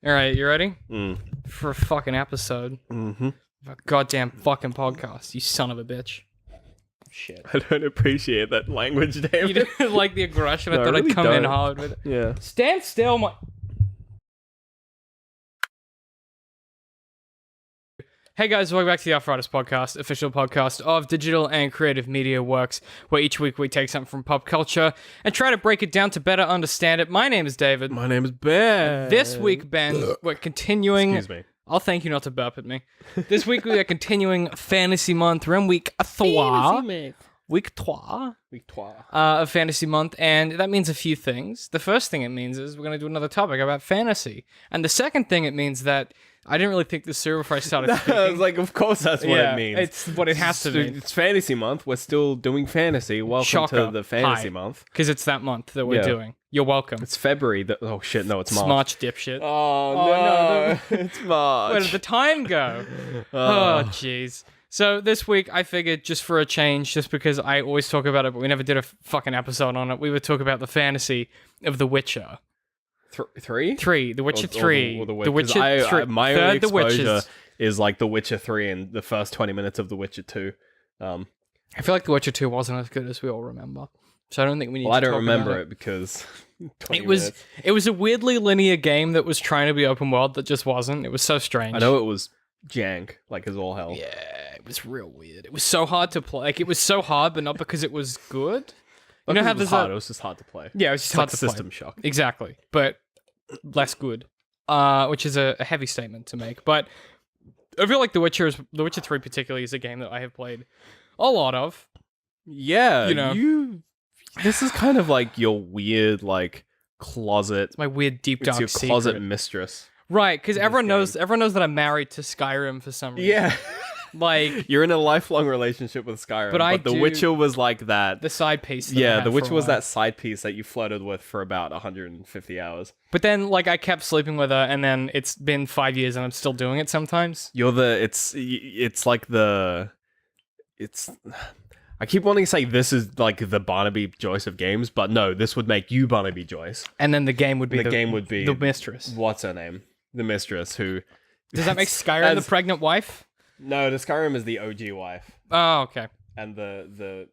All right, you ready Mm. for a fucking episode Mm-hmm. of a goddamn fucking podcast? You son of a bitch. Shit. I don't appreciate that language, You David. didn't like the aggression. No, I I thought really I'd come in don't. hard with it. Yeah. Stand still, my. Hey guys, welcome back to the Arthritis Podcast, official podcast of digital and creative media works, where each week we take something from pop culture and try to break it down to better understand it. My name is David. My name is Ben. This week, Ben, we're continuing. Excuse me. I'll thank you not to burp at me. This week we are continuing Fantasy Month. We're in week 3. Week 3 Victoire. of Fantasy Month, and that means a few things. The first thing it means is we're going to do another topic about fantasy. And the second thing it means that I didn't really think this through before I started I speaking. was like, of course that's what it means. It's what it has to mean. It's fantasy month. We're still doing fantasy. Welcome Shocker. to the fantasy Hi. month. Because it's that month that we're Yeah. doing. You're welcome. It's February. Oh shit, no, it's It's March. March, dipshit. Oh, no, no, it's March. Where did the time go? Oh, jeez. So this week, I figured just for a change, just because I always talk about it, but we never did a fucking episode on it, we would talk about the fantasy of The Witcher. 3? 3, The Witcher 3. Or The 'cause Witcher 3. My only Third The exposure Witches. is like The Witcher 3 and the first 20 minutes of The Witcher 2. I feel like The Witcher 2 wasn't as good as we all remember. So I don't think we need Well, to I don't talk remember about it because 20 It was minutes. it was a weirdly linear game that was trying to be open world that just wasn't. It was so strange. I know it was jank, like as all hell. Yeah, it was real weird. It was so hard to play. Like it was so hard, but not because it was good. You know how it was there's hard. a It was just hard to play. yeah, it was just It's hard like to System play. Shock. Exactly, but less good. Which is a heavy statement to make. But I feel like The Witcher 3 particularly is a game that I have played a lot of. Yeah, You know. This is kind of like your weird, like closet. It's my weird deep It's dark your secret. closet mistress. Right, because this everyone game. knows that I'm married to Skyrim for some reason. Yeah, Like you're in a lifelong relationship with Skyrim. But I The do- Witcher was like that. the side piece. That I Yeah, had The for Witcher a was while. that side piece that you flirted with for about 150 hours. But then, like, I kept sleeping with her, and then it's been 5 years, and I'm still doing it sometimes. You're the it's like the it's I keep wanting to say this is like the Barnaby Joyce of games, but no, this would make you Barnaby Joyce. And then the game would be The game would be the mistress. what's her name? The mistress who Does that make Skyrim the That's- pregnant wife? No, the Skyrim is the OG wife. Oh, okay. And the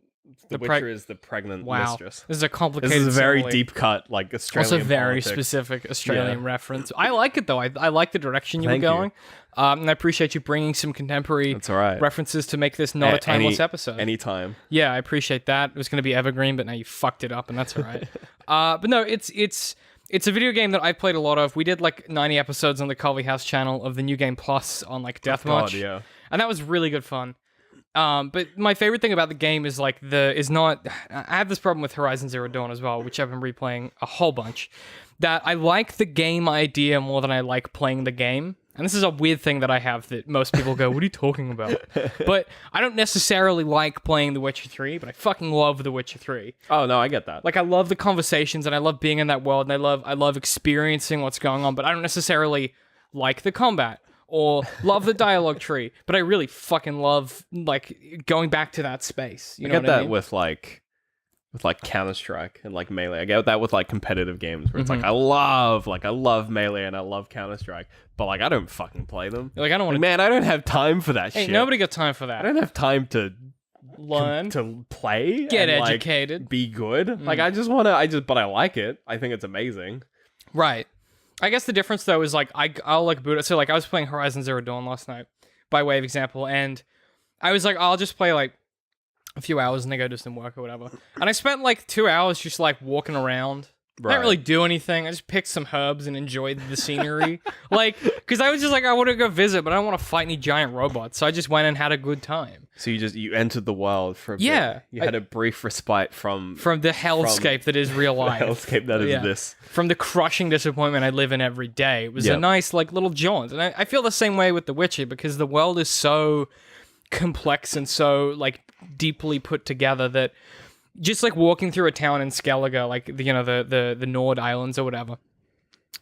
The Witcher is the pregnant Wow. mistress. This is a complicated. This is a very simile. deep cut, like Australian Also, very politics. specific Australian Yeah. reference. I like it though. I like the direction you Thank were you. going, and I appreciate you bringing some contemporary That's all right. references to make this not a timeless episode. Anytime. Yeah, I appreciate that. It was going to be evergreen, but now you fucked it up, and that's all right. But no, it's a video game that I played a lot of. We did like 90 episodes on the Colby House channel of the New Game Plus on like Deathmatch, God, yeah. and that was really good fun. But my favorite thing about the game is like I have this problem with Horizon Zero Dawn as well, which I've been replaying a whole bunch. That I like the game idea more than I like playing the game. And this is a weird thing that I have that most people go, what are you talking about? But I don't necessarily like playing The Witcher 3, but I fucking love The Witcher 3. Oh no, I get that. Like I love the conversations and I love being in that world and I love experiencing what's going on, but I don't necessarily like the combat or love the dialogue tree, but I really fucking love like going back to that space. You I know get what I that mean? with like Counter-Strike and like Melee. I get that with like competitive games where it's Mm-hmm. like I love Melee and I love Counter-Strike, but like I don't fucking play them. Like I don't want Like, to. man, I don't have time for that Hey, shit. nobody got time for I that. don't have time to Learn, to play, get and, like, educated. be good. Like I just want to. But I like it. I think it's amazing. Right. I guess the difference though is like I'll like boot it. So like I was playing Horizon Zero Dawn last night, by way of example, and I was like, I'll just play like a few hours and then go do some work or whatever. And I spent like 2 hours just like walking around. I Right. didn't really do anything. I just picked some herbs and enjoyed the scenery. Like, because I was just like, I want to go visit, but I don't want to fight any giant robots. So I just went and had a good time. So you entered the world for a bit. Yeah, You had a brief respite from From the hellscape that is real the life. hellscape that is Yeah. this. From the crushing disappointment I live in every day. It was a Yep. nice, like, little jaunt. And I feel the same way with The Witcher because the world is so complex and so, like, deeply put together that just, like, walking through a town in Skellige, like, the Nord Islands or whatever,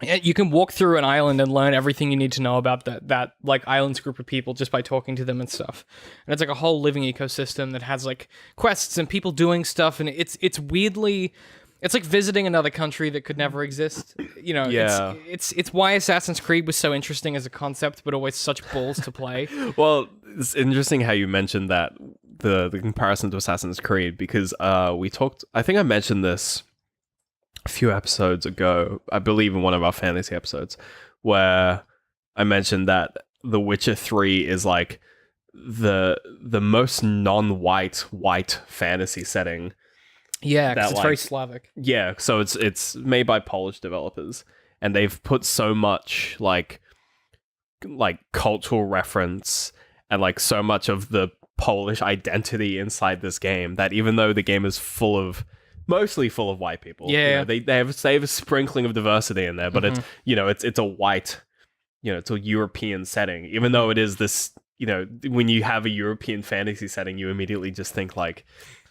you can walk through an island and learn everything you need to know about that like island's group of people just by talking to them and stuff. And it's like a whole living ecosystem that has like quests and people doing stuff, and it's weirdly it's like visiting another country that could never exist. You know, Yeah. it's why Assassin's Creed was so interesting as a concept, but always such balls to play. Well, it's interesting how you mentioned that the comparison to Assassin's Creed, because we talked. I think I mentioned this a few episodes ago. I believe in one of our fantasy episodes, where I mentioned that The Witcher 3 is like the most non-white white fantasy setting. Yeah, because That, it's very like- Slavic. Yeah, so it's made by Polish developers, and they've put so much like cultural reference and like so much of the Polish identity inside this game that even though the game is mostly full of white people, Yeah. they have a sprinkling of diversity in there, but it's it's a white, it's a European setting, even though it is this, when you have a European fantasy setting, you immediately just think like,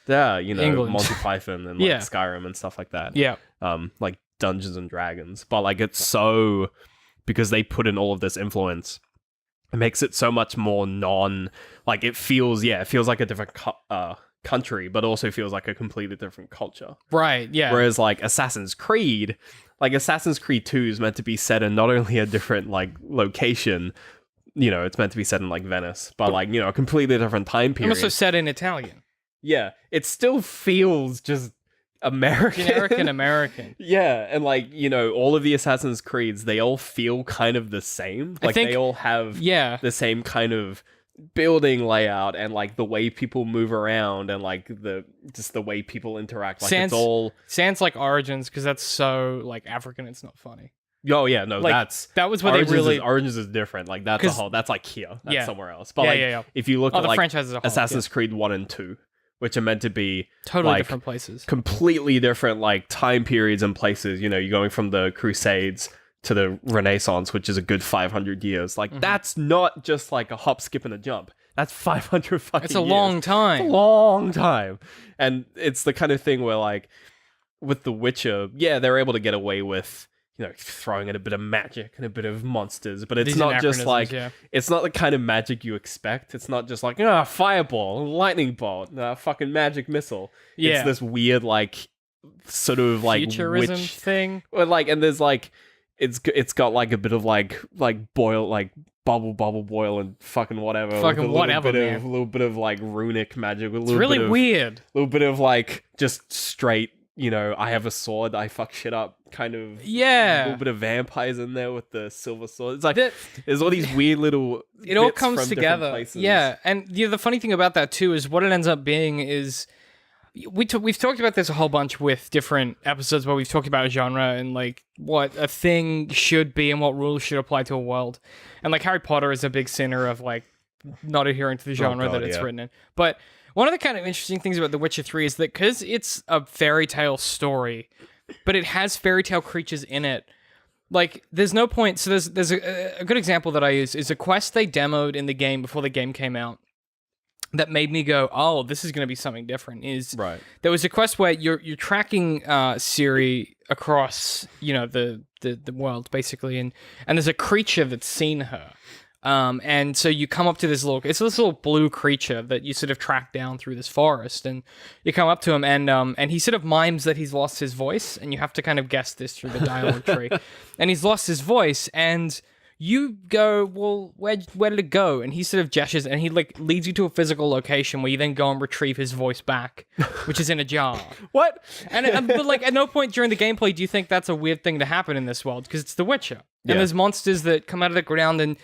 England. Monty Python and like Yeah. Skyrim and stuff like that. Yeah. Like Dungeons and Dragons, but like it's so, because they put in all of this influence, it makes it so much more it feels like a different country, but also feels like a completely different culture. Right, yeah. Whereas like Assassin's Creed 2 is meant to be set in not only a different like location, it's meant to be set in like Venice, but like, a completely different time I'm period. also set in Italian. Yeah, it still feels just American. Generic and American. Yeah, and like, all of the Assassin's Creeds, they all feel kind of the same. Like think- they all have Yeah. the same kind of building layout and like the way people move around and like the way people interact. Like Sans- it's all Sans like Origins, because that's so like African, it's not funny. Oh yeah, no, Like, that was what Origins they really... Origins is different. Like that's a 'Cause- whole, that's like here. That's Yeah. somewhere else. But like yeah. if you look Oh, at the like franchise as a whole. Assassin's Creed 1 and 2, which are meant to be Totally like, different places. completely different like time periods and places. You're going from the Crusades to the Renaissance, which is a good 500 years. Like Mm-hmm. that's not just like a hop, skip, and a jump. That's 500 fucking It's a years. long time. It's a long time. And it's the kind of thing where like with The Witcher, yeah, they're able to get away with throwing in a bit of magic and a bit of monsters, but it's These not just anachronisms, like yeah. it's not the kind of magic you expect. It's not just like fireball, lightning bolt, fucking magic missile. Yeah. It's this weird like sort of like Futurism witch, thing. or like, and there's like it's got like a bit of like boil, like bubble boil and fucking whatever. Fucking with a little whatever, bit man. Of, a little bit of like runic magic. It's really weird. A little bit of like just straight. I have a sword, I fuck shit up, kind of. Yeah. A little bit of vampires in there with the silver sword. It's like The- there's all these weird little. It all bits comes from different together. places. Yeah, and the funny thing about that too is what it ends up being is we've talked about this a whole bunch with different episodes where we've talked about genre and like what a thing should be and what rules should apply to a world. And like Harry Potter is a big sinner of like not adhering to the genre God, that it's yeah. written in. But one of the kind of interesting things about The Witcher 3 is that because it's a fairy tale story, but it has fairy tale creatures in it. Like, there's no point. So there's a good example that I use is a quest they demoed in the game before the game came out that made me go, oh, this is going to be something different. Is Right. there was a quest where you're tracking Ciri across the world basically, and there's a creature that's seen her. And so you come up to this little blue creature that you sort of track down through this forest, and you come up to him, and he sort of mimes that he's lost his voice, and you have to kind of guess this through the dialogue tree. And he's lost his voice, and you go, well, where did it go? And he sort of gestures, and he like leads you to a physical location where you then go and retrieve his voice back, which is in a jar. What? But like at no point during the gameplay do you think that's a weird thing to happen in this world, because it's The Witcher, Yeah. and there's monsters that come out of the ground and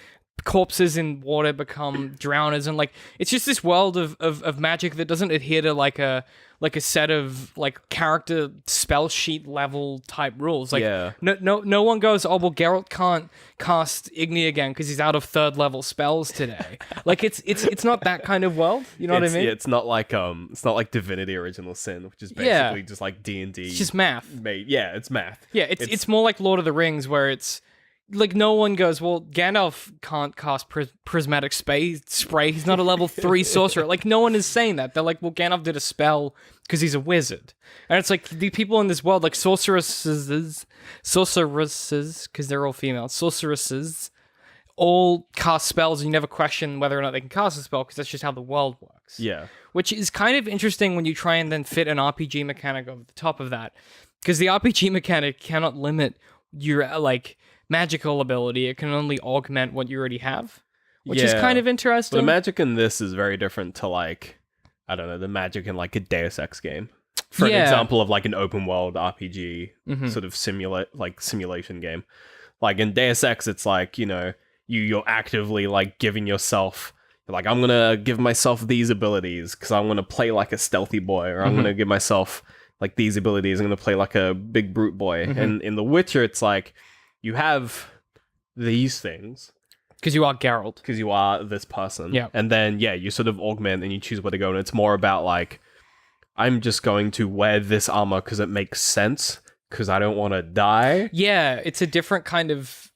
corpses in water become drowners, and like it's just this world of magic that doesn't adhere to like a set of like character spell sheet level type rules. Like Yeah. no one goes, oh well, Geralt can't cast Igni again because he's out of 3rd level spells today. Like it's not that kind of world. You know what I mean? Yeah, it's not like Divinity Original Sin, which is Yeah. basically just like D&D. It's just math. made. Yeah, it's math. Yeah, it's more like Lord of the Rings, where it's like no one goes, well, Gandalf can't cast prismatic spray. He's not a level 3 sorcerer. Like no one is saying that. They're like, well, Gandalf did a spell because he's a wizard. And it's like the people in this world, like sorceresses, because they're all female, sorceresses, all cast spells, and you never question whether or not they can cast a spell because that's just how the world works. Yeah. Which is kind of interesting when you try and then fit an RPG mechanic over the top of that. Because the RPG mechanic cannot limit your like magical ability. It can only augment what you already have, which is Yeah. kind of But interesting. the magic in this is very different to like, I don't know, the magic in like a Deus Ex game. For an Yeah. example of like an open world RPG Mhm. sort of simulation game. Like in Deus Ex, it's like, you know, you're actively like giving yourself like, I'm gonna give myself these abilities because I'm gonna play like a stealthy boy, or I'm Mhm. gonna give myself like these abilities, I'm gonna play like a big brute boy. Mhm. And in The Witcher, it's like you have these things Because you are Geralt. because you are this person. Yeah. And then, yeah, you sort of augment and you choose where to go. And it's more about like, I'm just going to wear this armor because it makes sense because I don't want to die. Yeah, it's a different kind of.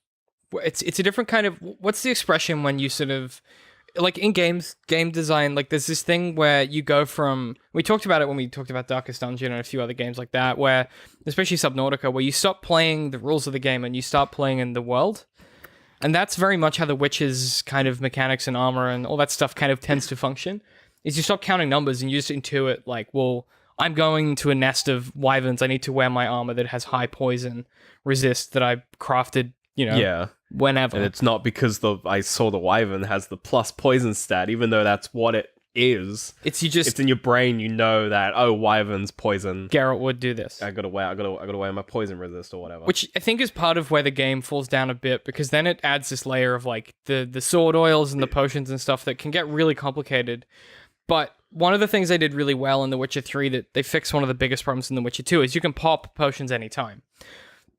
It's a different kind of. What's the expression when you sort of. Like in game design, like there's this thing where you go from. We talked about it when we talked about Darkest Dungeon and a few other games like that, where, especially Subnautica, where you stop playing the rules of the game and you start playing in the world. And that's very much how the Witcher's kind of mechanics and armor and all that stuff kind of tends to function. Is you stop counting numbers and you just intuit like, well, I'm going to a nest of wyverns. I need to wear my armor that has high poison resist that I crafted, Yeah. whenever. And it's not because I saw the wyvern has the plus poison stat, even though that's what it is. It's you just It's in your brain, you know that, oh, wyvern's poison. Geralt would do this. I gotta wear my poison resist or whatever. Which I think is part of where the game falls down a bit, because then it adds this layer of like the sword oils and the potions and stuff that can get really complicated. But one of the things they did really well in The Witcher 3 that they fixed one of the biggest problems in The Witcher 2 is you can pop potions anytime.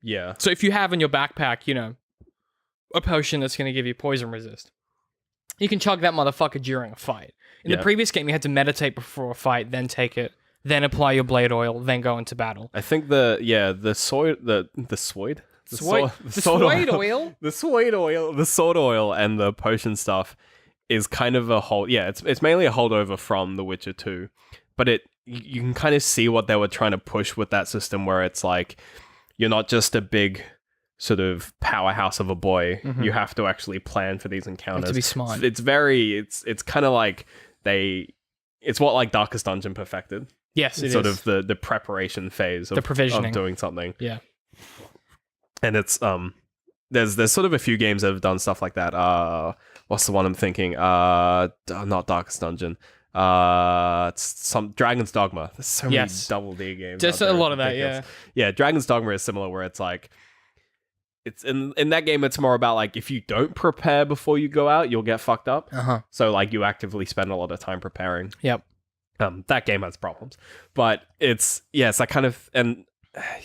yeah. So if you have in your backpack, a potion that's going to give you poison resist, you can chug that motherfucker during a fight. In Yeah. the previous game, you had to meditate before a fight, then take it, then apply your blade oil, then go into battle. I think the sword oil and the potion stuff is kind of a hold. Yeah, it's mainly a holdover from The Witcher 2, but you can kind of see what they were trying to push with that system, where it's like you're not just a big sort of powerhouse of a boy. Mhm. You have to actually plan for these encounters. to be smart. It's kind of like it's what like Darkest Dungeon perfected. Yes, it Sort is. of the preparation phase of, The provisioning. of doing something. Yeah. And it's there's sort of a few games that have done stuff like that. What's the one I'm thinking? Not Darkest Dungeon. It's some Dragon's Dogma. There's so Yes. many Double D games. Just out a there. lot of that, Ridiculous. Yeah, Dragon's Dogma is similar, where it's like it's in that game. It's more about like if you don't prepare before you go out, you'll get fucked up. Uh-huh. So like you actively spend a lot of time preparing. Yep. That game has problems, but it's that kind of, and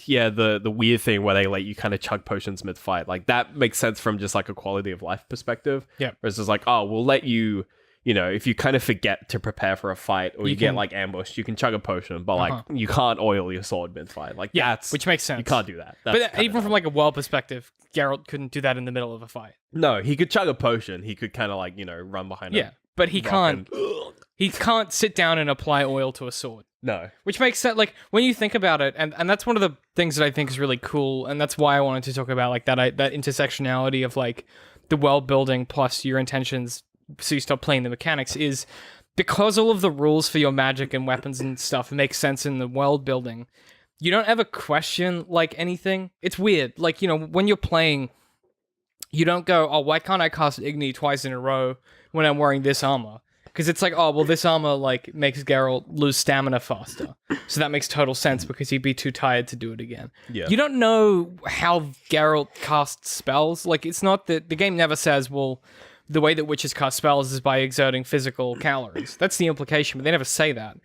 yeah, the weird thing where they let you kind of chug potions mid fight, like that makes sense from just like a quality of life perspective. Yeah. Whereas it's like, oh, we'll let you, if you kind of forget to prepare for a fight or you You get can- like ambushed, you can chug a potion, but Uh-huh. like you can't oil your sword mid fight. Like Yeah, that's which makes sense. you can't do that. But That's kinda even from dumb. like a world perspective, Geralt couldn't do that in the middle of a fight. no, he could chug a potion. He could kind of like run behind. Yeah, but he rock can't. and- He can't sit down and apply oil to a sword. No. Which makes sense. Like when you think about it, and that's one of the things that I think is really cool, and that's why I wanted to talk about like that intersectionality of like the world building plus your intentions, so you stop playing the mechanics, is because all of the rules for your magic and weapons and stuff make sense in the world building. You don't ever question like anything. It's weird. Like when you're playing, you don't go, oh, why can't I cast Igni twice in a row when I'm wearing this armor? Because it's like, oh, well, this armor like makes Geralt lose stamina faster. So that makes total sense because he'd be too tired to do it again. Yeah. You don't know how Geralt casts spells. Like, it's not that the game never says, well, the way that witches cast spells is by exerting physical calories. That's the implication, but they never say that.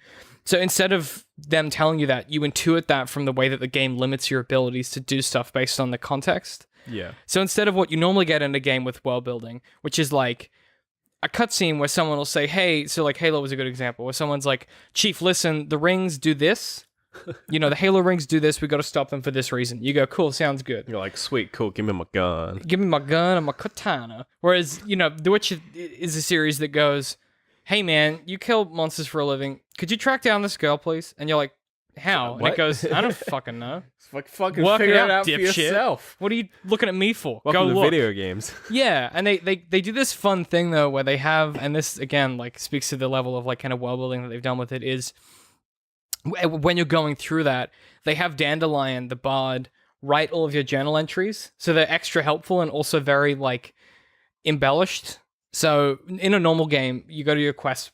So instead of them telling you that, you intuit that from the way that the game limits your abilities to do stuff based on the context. Yeah. So instead of what you normally get in a game with world building, which is like a cutscene where someone will say, hey, so like Halo was a good example, where someone's like, Chief, listen, the rings do this. The Halo rings do this. We got to stop them for this reason. You go, cool, sounds good. You're like, sweet, cool, give me my gun. Give me my gun and my katana. Whereas, The Witcher is a series that goes, hey man, you kill monsters for a living. Could you track down this girl, please? And you're like, how? And What? it goes, I don't fucking know. Fucking Work it figure out, it out for dipshit. yourself. What are you looking at me for? Welcome Go to look. video games. Yeah, and they do this fun thing though where they have, and this again like speaks to the level of like kind of world building that they've done with it, is when you're going through that, they have Dandelion, the bard, write all of your journal entries, so they're extra helpful and also very like embellished. So in a normal game, you go to your quest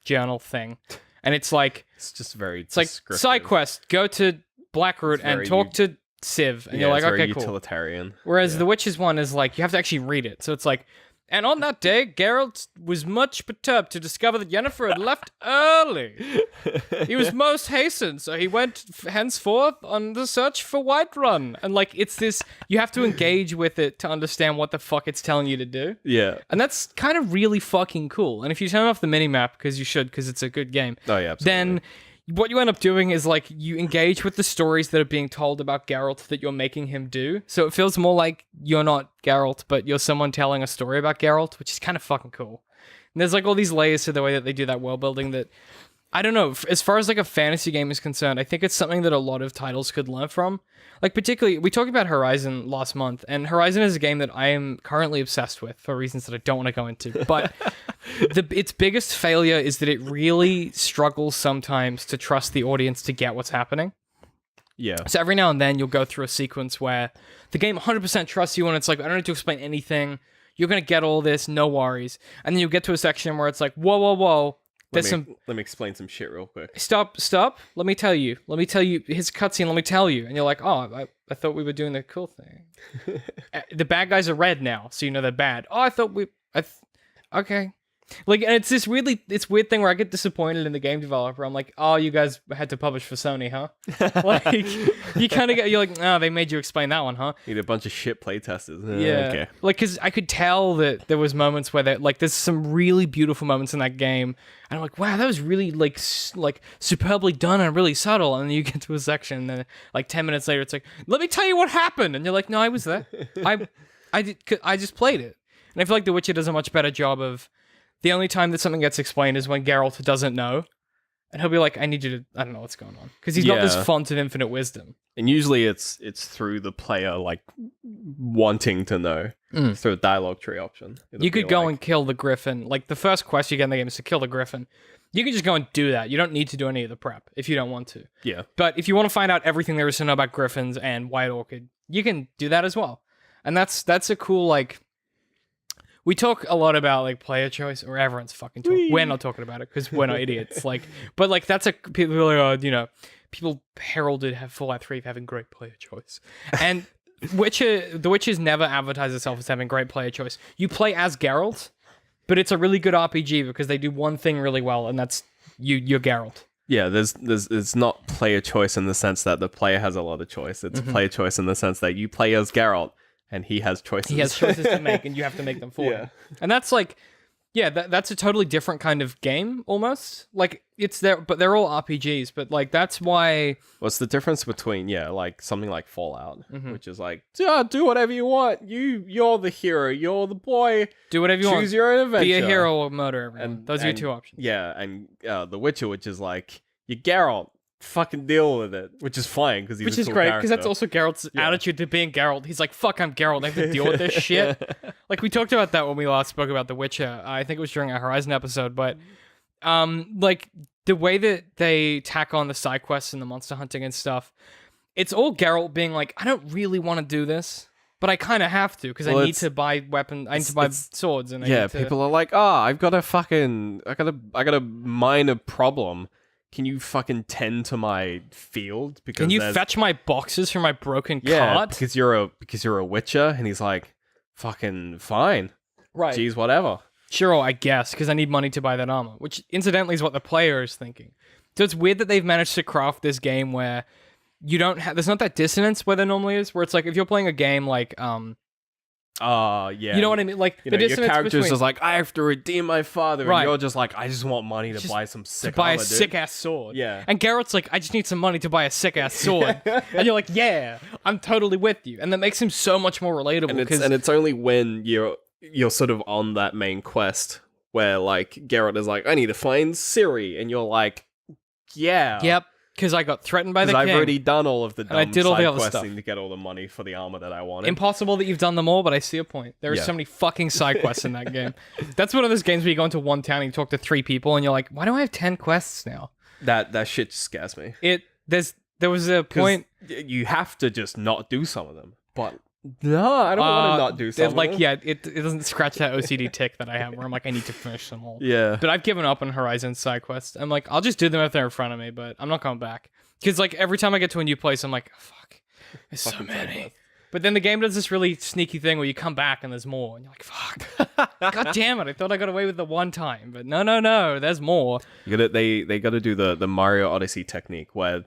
journal thing, and it's like it's like side quest, go to Blackroot and talk to Civ, and you're like, it's very okay, cool. utilitarian. Whereas the Witcher's one is like you have to actually read it, so it's like. And on that day, Geralt was much perturbed to discover that Yennefer had left early. He was most hastened, so he went henceforth on the search for Whiterun. And, like, it's this... You have to engage with it to understand what the fuck it's telling you to do. Yeah. And that's kind of really fucking cool. And if you turn off the minimap, because you should, because it's a good game, Oh, yeah, absolutely. then... What you end up doing is, like, you engage with the stories that are being told about Geralt that you're making him do. So it feels more like you're not Geralt, but you're someone telling a story about Geralt, which is kind of fucking cool. And there's, like, all these layers to the way that they do that world building that... I don't know, as far as, like, a fantasy game is concerned, I think it's something that a lot of titles could learn from. Like, particularly, we talked about Horizon last month, and Horizon is a game that I am currently obsessed with for reasons that I don't want to go into. But its biggest failure is that it really struggles sometimes to trust the audience to get what's happening. Yeah. So every now and then, you'll go through a sequence where the game 100% trusts you, and it's like, I don't need to explain anything. You're going to get all this, no worries. And then you'll get to a section where it's like, whoa, whoa, whoa. Let me explain some shit real quick. Stop. Let me tell you. His cutscene, let me tell you. And you're like, oh, I thought we were doing the cool thing. The bad guys are red now, so you know they're bad. Oh, I thought okay. Like, and it's this weird thing where I get disappointed in the game developer. I'm like, oh, you guys had to publish for Sony, huh? Like, you kind of get, you're like, oh, they made you explain that one, huh? Need a bunch of shit playtesters. Yeah. Okay. Like, because I could tell that there was moments where there's some really beautiful moments in that game. And I'm like, wow, that was really, like superbly done and really subtle. And then you get to a section, and then, like, 10 minutes later, it's like, let me tell you what happened. And you're like, no, I was there. I just played it. And I feel like The Witcher does a much better job of... The only time that something gets explained is when Geralt doesn't know. And he'll be like, I need you to... I don't know what's going on. Because he's not this font of infinite wisdom. And usually it's through the player, like, wanting to know. Through a dialogue tree option. You could go and kill the griffin. Like, the first quest you get in the game is to kill the griffin. You can just go and do that. You don't need to do any of the prep if you don't want to. Yeah. But if you want to find out everything there is to know about griffins and White Orchid, you can do that as well. And that's a cool, like... We talk a lot about, like, player choice, or everyone's fucking talking. We're not talking about it because we're not idiots. Like, but, like, that's people are like, oh, you know, people heralded Fallout 3 having great player choice. And The Witcher's never advertised itself as having great player choice. You play as Geralt, but it's a really good RPG because they do one thing really well, and that's you're Geralt. Yeah, it's not player choice in the sense that the player has a lot of choice. It's player choice in the sense that you play as Geralt, and he has choices. He has choices to make, and you have to make them for him. And that's like, yeah, that's a totally different kind of game, almost. Like, it's there, but they're all RPGs, but, like, that's why... What's the difference between, like, something like Fallout, which is like, do whatever you want. You're the hero. You're the boy. Do whatever you want. Choose your own adventure. Be a hero or murder everyone. Those are your two options. Yeah, and The Witcher, which is like, you're Geralt. Fucking deal with it, which is fine because which is great because that's also Geralt's attitude to being Geralt. He's like, "Fuck, I'm Geralt. I have to deal with this shit." Like we talked about that when we last spoke about The Witcher. I think it was during our Horizon episode, but like the way that they tack on the side quests and the monster hunting and stuff, it's all Geralt being like, "I don't really want to do this, but I kind of have to because I need to buy weapons. I need to buy swords." And people are like, I've got I got a minor problem. Can you fucking tend to my field? Because can you fetch my boxes from my broken cart? Yeah, because you're a Witcher, and he's like, fucking fine. Right. Jeez, whatever. Sure, I guess, because I need money to buy that armor, which incidentally is what the player is thinking. So it's weird that they've managed to craft this game where you don't have... There's not that dissonance where there normally is, where it's like, if you're playing a game like... yeah. You know what I mean? Like, the dissonance your character's just like, I have to redeem my father. Right. And you're just like, I just want money to buy some sick to buy armor, a sick-ass sword. Yeah. And Geralt's like, I just need some money to buy a sick-ass sword. And you're like, yeah, I'm totally with you. And that makes him so much more relatable. And it's only when you're sort of on that main quest where, like, Geralt is like, I need to find Ciri. And you're like, yeah. Yep. Because I got threatened by the king. I've already done all of the dumb I did all side the other questing stuff to get all the money for the armor that I wanted. Impossible that you've done them all, but I see a point. There are so many fucking side quests in that game. That's one of those games where you go into one town and you talk to 3 people and you're like, why do I have 10 quests now? That shit scares me. There was a 'Cause point. you have to just not do some of them. But no, I don't want to not do some of them. Yeah, it doesn't scratch that OCD tick that I have where I'm like, I need to finish them all. Yeah. But I've given up on Horizon side quests. I'm like, I'll just do them if they're in front of me, but I'm not coming back. Because like every time I get to a new place, I'm like, oh, fuck, there's so Fucking side many. quest. But then the game does this really sneaky thing where you come back and there's more, and you're like, fuck, god damn it, I thought I got away with the one time, but no, there's more. They gotta do the Mario Odyssey technique where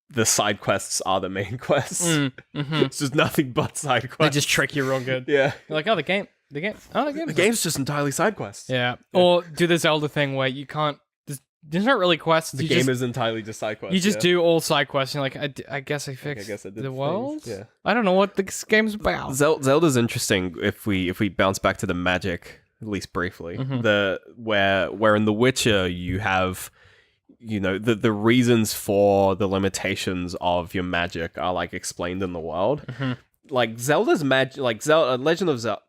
the side quests are the main quests. It's just nothing but side They quests. just trick you real good. Yeah. You're like, the game. The game's just entirely side quests. Yeah. Or do the Zelda thing where you can't. There's not really quests. The game is entirely just side quests. You just do all side quests. And you're like, I guess I fixed I did the world. Yeah. I don't know what this game's about. Zelda's interesting if we bounce back to the magic at least briefly. The where in The Witcher you have, you know, the reasons for the limitations of your magic are like explained in the world. Like Zelda's magic, like Legend of Zelda.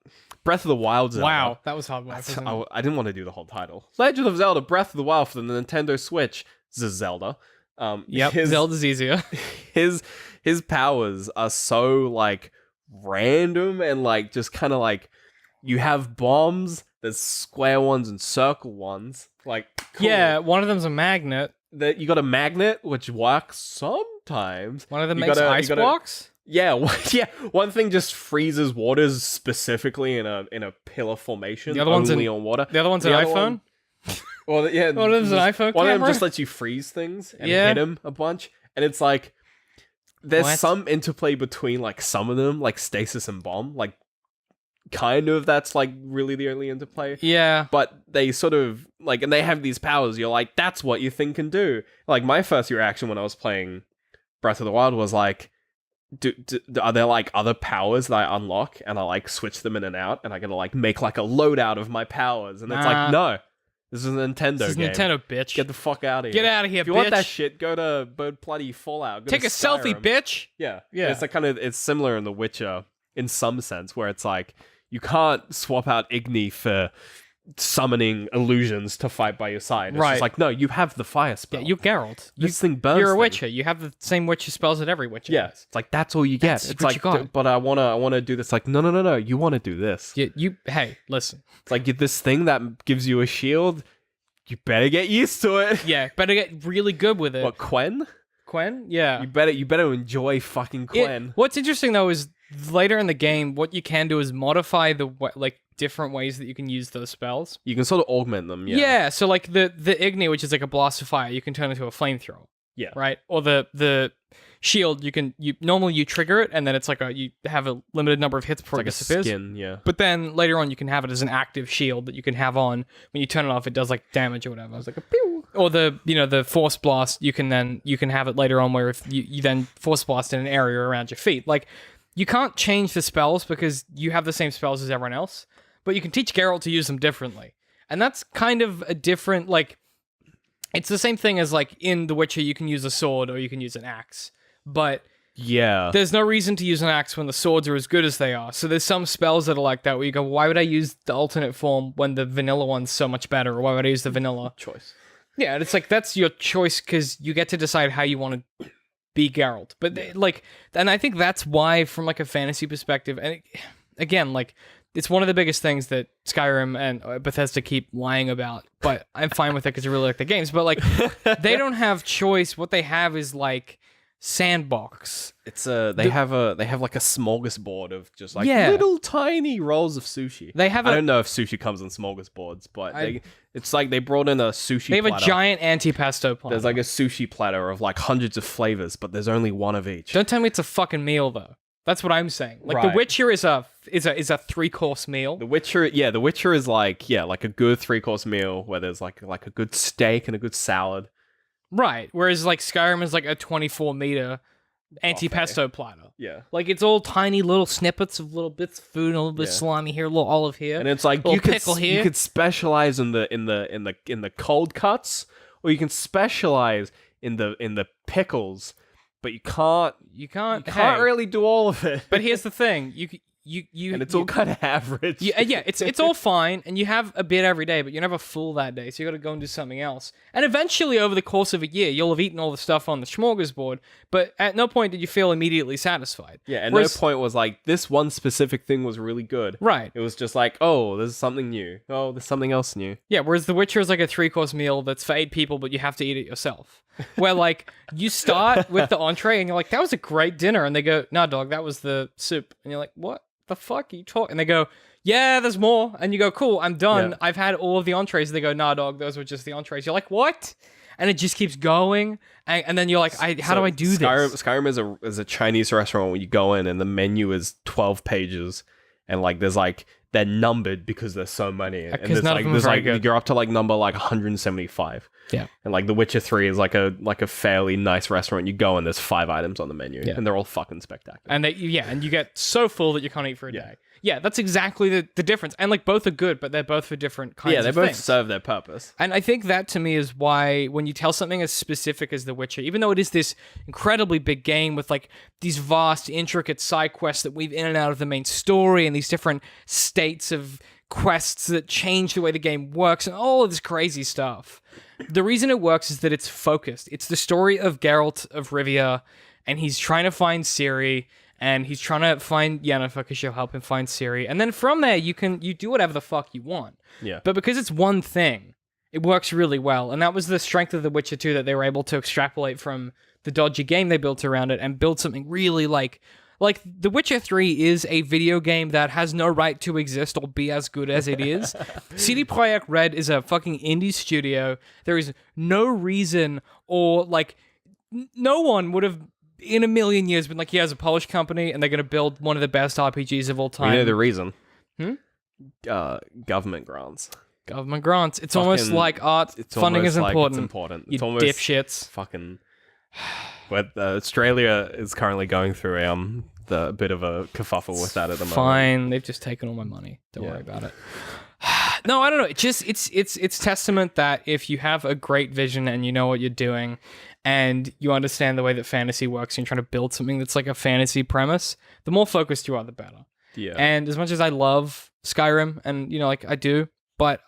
Breath of the Wild Zelda. Wow, that was hard. I didn't want to do the whole title. Legend of Zelda: Breath of the Wild for the Nintendo Switch. Zelda. Yep, Zelda's easier. His powers are so like random and like just kind of like you have bombs. There's square ones and circle ones. Like cool. Yeah, one of them's a magnet. That you got a magnet which works sometimes. One of them makes ice blocks. Yeah, one thing just freezes waters specifically in a pillar formation. The other one's only on water. The other one's an iPhone. Well, yeah, one of them's an iPhone one camera. of them just lets you freeze things and hit them a bunch, and it's like there's some interplay between like some of them, like stasis and bomb, like kind of that's like really the only interplay. Yeah, but they sort of like, and they have these powers. You're like, that's what your thing can do. Like my first reaction when I was playing Breath of the Wild was like, are there like other powers that I unlock and I like switch them in and out and I gotta like make like a loadout of my powers? And it's like, no, this is a Nintendo this is game. Nintendo, bitch. Get the fuck out of here. Get out of here, if you bitch. want that shit, go to bloody Fallout. Go Take to a selfie, Skyrim. bitch. Yeah. Yeah. It's like kind of, it's similar in The Witcher in some sense where it's like, you can't swap out Igni for summoning illusions to fight by your side. It's Right. just like, no, you have the fire spell. Yeah, you're Geralt. This thing burns. You're a things. Witcher. You have the same Witcher spells that every Witcher Yeah, has. it's like that's all you get. That's It's what like, you got. but I wanna do this. Like, no. You want to do this. Hey, listen. It's like this thing that gives you a shield. You better get used to it. Yeah, better get really good with it. What, Quen? Quen? Yeah. You better enjoy fucking Quen. What's interesting though is later in the game, what you can do is modify the like different ways that you can use those spells. You can sort of augment them. Yeah. Yeah. So like the Igni, which is like a blast of fire, you can turn into a flamethrower. Yeah. Right. Or the shield, you normally trigger it, and then it's like you have a limited number of hits before it It's like a disappears. skin. Yeah. But then later on, you can have it as an active shield that you can have on. When you turn it off, it does like damage or whatever. It's like a pew. Or the force blast. You can have it later on where if you then force blast in an area around your feet. Like you can't change the spells because you have the same spells as everyone else, but you can teach Geralt to use them differently, and that's kind of a different like. It's the same thing as like in The Witcher, you can use a sword or you can use an axe, but Yeah. there's no reason to use an axe when the swords are as good as they are. So there's some spells that are like that where you go, why would I use the alternate form when the vanilla one's so much better? Or why would I use the vanilla? Choice. Yeah, and it's like, that's your choice because you get to decide how you want to be Geralt. But and I think that's why from like a fantasy perspective, and again, like it's one of the biggest things that Skyrim and Bethesda keep lying about, but I'm fine with it because I really like the games. But like, they don't have choice. What they have is like sandbox. It's they have like a smorgasbord of just like Yeah. little tiny rolls of sushi. They have I a don't know if sushi comes in smorgasbords, but it's like they brought in a sushi they have platter. a giant antipasto platter. There's like a sushi platter of like hundreds of flavors, but there's only one of each. Don't tell me it's a fucking meal though. That's what I'm saying. Like Right. The Witcher is a 3-course meal. The Witcher is like a good 3-course meal where there's like a good steak and a good salad. Right. Whereas like Skyrim is like a 24-meter antipasto platter. Yeah. Like it's all tiny little snippets of little bits of food, and a little bit of Yeah. salami here, a little olive here. And it's like Little you could pickle here. you could specialize in the cold cuts, or you can specialize in the pickles, but you can't you can't really do all of it. But here's the thing: and it's all kind of average. Yeah, it's all fine, and you have a bit every day, but you're never full that day, so you got to go and do something else. And eventually, over the course of a year, you'll have eaten all the stuff on the smorgasbord, but at no point did you feel immediately satisfied. Yeah, and no point was like, this one specific thing was really good. Right. It was just like, oh, there's something new. Oh, there's something else new. Yeah, whereas The Witcher is like a 3-course meal that's for 8 people, but you have to eat it yourself. Where, like, you start with the entree, and you're like, that was a great dinner, and they go, nah, dog, that was the soup. And you're like, what the fuck are you talking? And they go, yeah, there's more. And you go, cool, I'm done. Yeah. I've had all of the entrees. They go, nah, dog, those were just the entrees. You're like, what? And it just keeps going. And then you're like, how do I do this? Skyrim is a Chinese restaurant where you go in and the menu is 12 pages. And like, there's like, they're numbered because there's so many. And Because none of them are very good. You're up to like number like 175. Yeah. And like The Witcher 3 is like a fairly nice restaurant. You go and there's 5 items on the menu. Yeah. And they're all fucking spectacular. And and you get so full that you can't eat for a day. Yeah, that's exactly the difference. And like both are good, but they're both for different kinds of things. Yeah, they both serve their purpose. And I think that to me is why when you tell something as specific as The Witcher, even though it is this incredibly big game with like these vast, intricate side quests that weave in and out of the main story and these different states of quests that change the way the game works and all of this crazy stuff. The reason it works is that it's focused. It's the story of Geralt of Rivia, and he's trying to find Ciri. And he's trying to find Yennefer because she'll help him find Ciri. And then from there, you do whatever the fuck you want. Yeah. But because it's one thing, it works really well. And that was the strength of The Witcher 2, that they were able to extrapolate from the dodgy game they built around it and build something really like The Witcher 3 is a video game that has no right to exist or be as good as it is. CD Projekt Red is a fucking indie studio. There is no reason or like no one would have in a million years been like, he has a Polish company and they're going to build one of the best RPGs of all time. You know the reason? Government grants. Government grants. It's almost like art. Funding is important. It's important. You It's almost dipshits. fucking. But Australia is currently going through the bit of a kerfuffle with that at the moment. Fine. They've just taken all my money. Don't worry about it. No, I don't know. It just it's testament that if you have a great vision and you know what you're doing and you understand the way that fantasy works and you're trying to build something that's like a fantasy premise, the more focused you are, the better. Yeah. And as much as I love Skyrim and like I do, but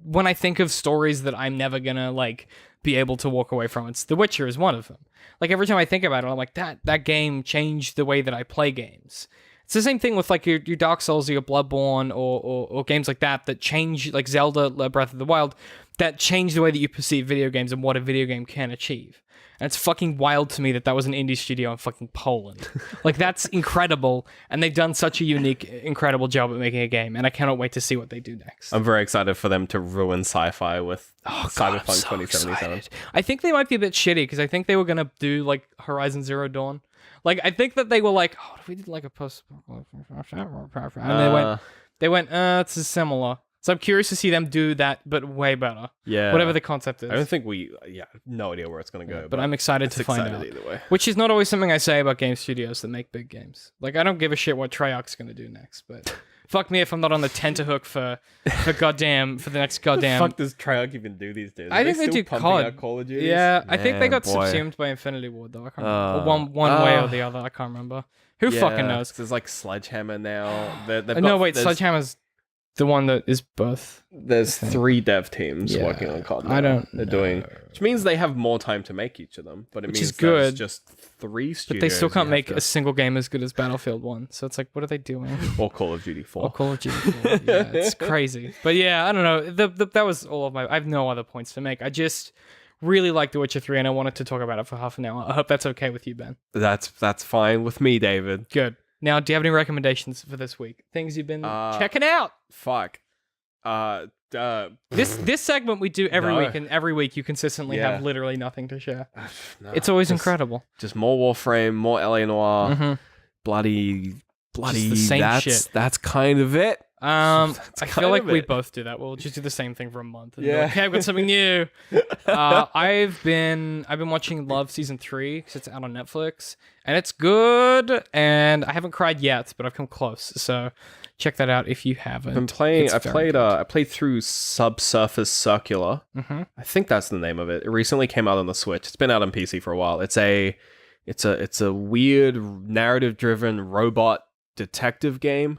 when I think of stories that I'm never gonna like be able to walk away from, it's The Witcher is one of them. Like every time I think about it, I'm like that game changed the way that I play games. It's the same thing with like your Dark Souls or your Bloodborne or games like that change, like Zelda Breath of the Wild, that change the way that you perceive video games and what a video game can achieve. And it's fucking wild to me that was an indie studio in fucking Poland. Like, that's incredible. And they've done such a unique, incredible job at making a game. And I cannot wait to see what they do next. I'm very excited for them to ruin sci-fi with Cyberpunk 2077. Excited. I think they might be a bit shitty because I think they were going to do, like, Horizon Zero Dawn. Like, I think that they were like, oh, if we did, like, a post... And they went, it's similar. So I'm curious to see them do that, but way better. Yeah. Whatever the concept is. I don't think no idea where it's going to go. But I'm excited to find out. Either way. Which is not always something I say about game studios that make big games. Like, I don't give a shit what Treyarch's going to do next, but fuck me if I'm not on the tenterhook for the next goddamn... What the fuck does Treyarch even do these days? I think they do COD. Call of Duty? Yeah, I think they got subsumed by Infinity Ward, though. I can't remember. Or one way or the other. I can't remember. Who fucking knows? There's like Sledgehammer now. Sledgehammer's the one that is both. There's 3 dev teams working on COD now. I don't They're doing... Which means they have more time to make each of them. But it Which means is good. there's just 3 studios. But they still can't make to... a single game as good as Battlefield 1. So it's like, what are they doing? Or Call of Duty 4. Or Call of Duty 4. Yeah, it's crazy. But yeah, I don't know. That was all of my... I have no other points to make. I just really like The Witcher 3 and I wanted to talk about it for half an hour. I hope that's okay with you, Ben. That's fine with me, David. Good. Now, do you have any recommendations for this week? Things you've been checking out? Fuck. This segment we do every week, and every week you consistently have literally nothing to share. It's always incredible. Just more Warframe, more LA Noire, bloody. Just the same shit. That's kind of it. I feel like we both do that. We'll just do the same thing for a month. And be like, okay, I've got something new. I've been watching Love Season 3 because it's out on Netflix, and it's good. And I haven't cried yet, but I've come close. So check that out if you haven't. I played through Subsurface Circular. Mm-hmm. I think that's the name of it. It recently came out on the Switch. It's been out on PC for a while. It's a weird narrative-driven robot detective game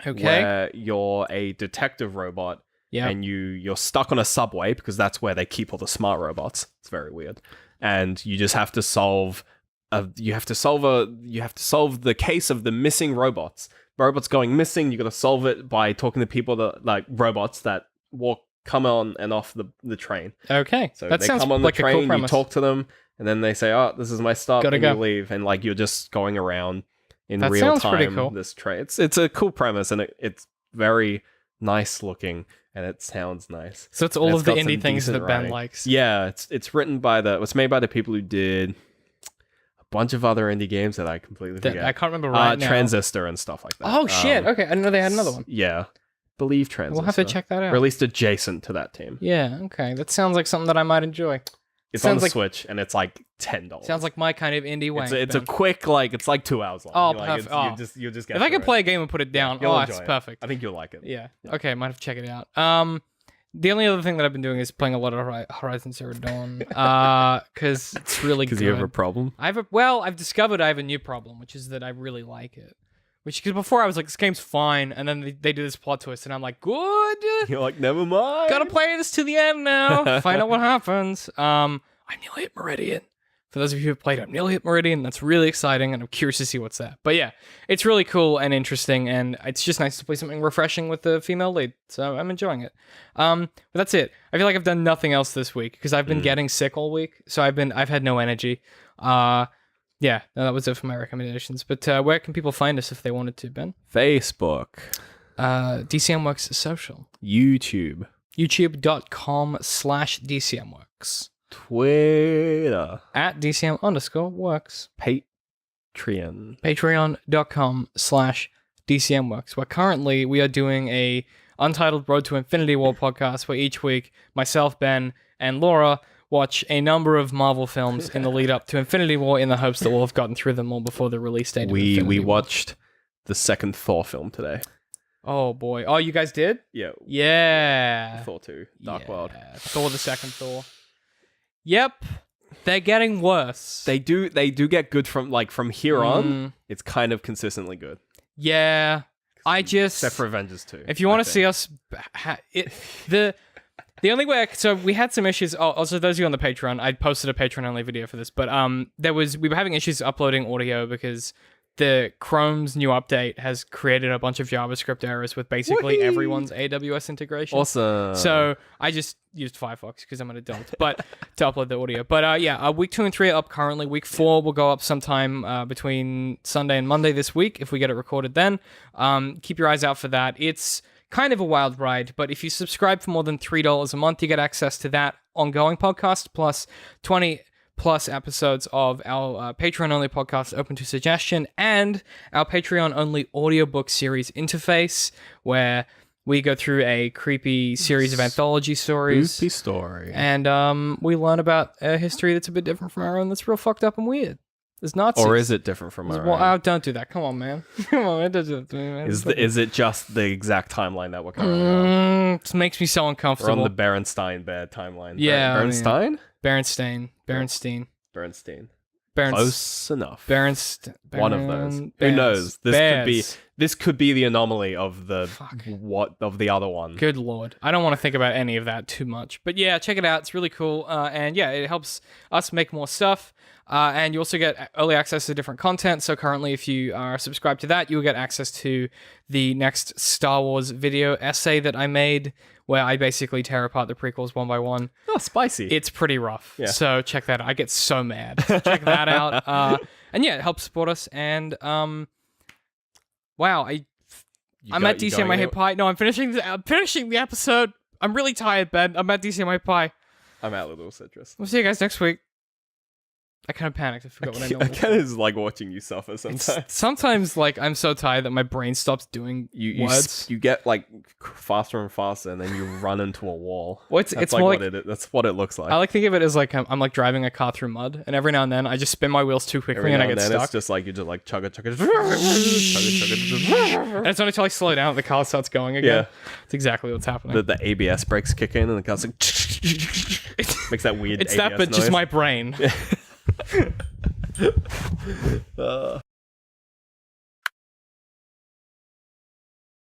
Okay. where you're a detective robot Yeah. and you're stuck on a subway because that's where they keep all the smart robots. It's very weird. And you just have to solve the case of the missing robots. Robots going missing, you got to solve it by talking to people that like robots that come on and off the train. Okay. So that they sounds come on like the a cool train, you premise. talk to them, and then they say, "Oh, this is my stop," Gotta and go. you leave, and like you're just going around in That real sounds time. pretty cool. This train, it's a cool premise, and it's very nice looking, and it sounds nice. So it's And all it's of the got some indie things decent that Ben writing. likes. Yeah, it's written by it's made by the people who did a bunch of other indie games that I completely That forget. I can't remember right now. Transistor and stuff like that. Oh shit! Okay, I didn't know they had another one. Yeah, believe Transistor. We'll have to check that out. Released adjacent to that team. Yeah. Okay, that sounds like something that I might enjoy. It's on Sounds the like- Switch, and it's like $10. Sounds like my kind of indie wank. It's a Ben. quick, like, it's like 2 hours long. Oh, You're like, perfect. it's- Oh. you'll just get If I through can it. play a game and put it down, you'll it's enjoy it. perfect. I think you'll like it. Yeah. Yeah. Okay, might have to check it out. The only other thing that I've been doing is playing a lot of Horizon Zero Dawn. Because it's really good. Because you have a problem? I've discovered I have a new problem, which is that I really like it. Because before I was like, this game's fine, and then they do this plot twist, and I'm like, good. You're like, never mind. Gotta play this to the end now. Find out what happens. I nearly hit Meridian. For those of you who have played, I've nearly hit Meridian. That's really exciting, and I'm curious to see what's that. But yeah, it's really cool and interesting, and it's just nice to play something refreshing with the female lead. So I'm enjoying it. But that's it. I feel like I've done nothing else this week because I've been getting sick all week, so I've had no energy. Yeah, no, that was it for my recommendations. But where can people find us if they wanted to, Ben? Facebook. DCM Works Social. YouTube. YouTube.com/DCMWorks. Twitter. At DCM_works. Patreon. Patreon.com/DCMworks, where currently we are doing a Untitled Road to Infinity War podcast where each week myself, Ben, and Laura watch a number of Marvel films in the lead up to Infinity War in the hopes that we'll have gotten through them all before the release date of We Infinity War. watched the second Thor film today. Oh boy. Oh, you guys did? Yeah. Yeah. Thor 2. Dark World. Thor the second Thor. Yep. They're getting worse. They do get good from here on. Mm, It's kind of consistently good. yeah. I just... Except for Avengers 2. If you want to see us, the only way. So we had some issues. Oh, also those of you on the Patreon, I posted a Patreon only video for this, but we were having issues uploading audio because the Chrome's new update has created a bunch of JavaScript errors with basically Whee! everyone's AWS integration. Awesome. So I just used Firefox because I'm an adult, but to upload the audio. But yeah, week 2 and 3 are up currently. Week 4 will go up sometime between Sunday and Monday this week if we get it recorded then. Keep your eyes out for that. It's kind of a wild ride, but if you subscribe for more than $3 a month, you get access to that ongoing podcast plus 20 plus episodes of our Patreon-only podcast, Open to Suggestion, and our Patreon-only audiobook series interface, where we go through a creepy series of anthology stories. Spooky story. And we learn about a history that's a bit different from our own that's real fucked up and weird. There's Nazis. Or is it different from our Well, own? don't do that. Come on, man. Come on, man. Don't do that to me, man. Is it just the exact timeline that we're currently on? It makes me so We're uncomfortable. on the Berenstein bad timeline. Yeah, I mean- Berenstein? Berenstain. Bernstein. Berens- Close enough. One of those. Who Berens- knows? Bears. This could be the anomaly of the Fuck. of the other one. Good lord. I don't want to think about any of that too much. But yeah, check it out. It's really cool. And yeah, it helps us make more stuff. And you also get early access to different content. So currently, if you are subscribed to that, you'll get access to the next Star Wars video essay that I made, where I basically tear apart the prequels one by one. Oh, spicy. It's pretty rough. Yeah. So check that out. I get so mad. So check that out. And yeah, it helps support us. And wow, I'm at DCMI Hip Pie. No, I'm finishing the episode. I'm really tired, Ben. I'm at DCMI Pie. I'm at Little Citrus. We'll see you guys next week. I kind of panicked. I forgot what I I normally kind of is like watching you suffer sometimes. Sometimes, like, I'm so tired that my brain stops doing words. You get like faster and faster, and then you run into a wall. Well, That's it's like more what like, that's what it looks like. I like think of it as like I'm like driving a car through mud, and every now and then I just spin my wheels too quickly Every and now I get then stuck. It's just like you just like chugga chugga. And it's only until I slow down that the car starts going again. Yeah. It's exactly what's happening. The ABS brakes kick in, and the car's like makes that weird. It's ABS that, but just noise. my brain.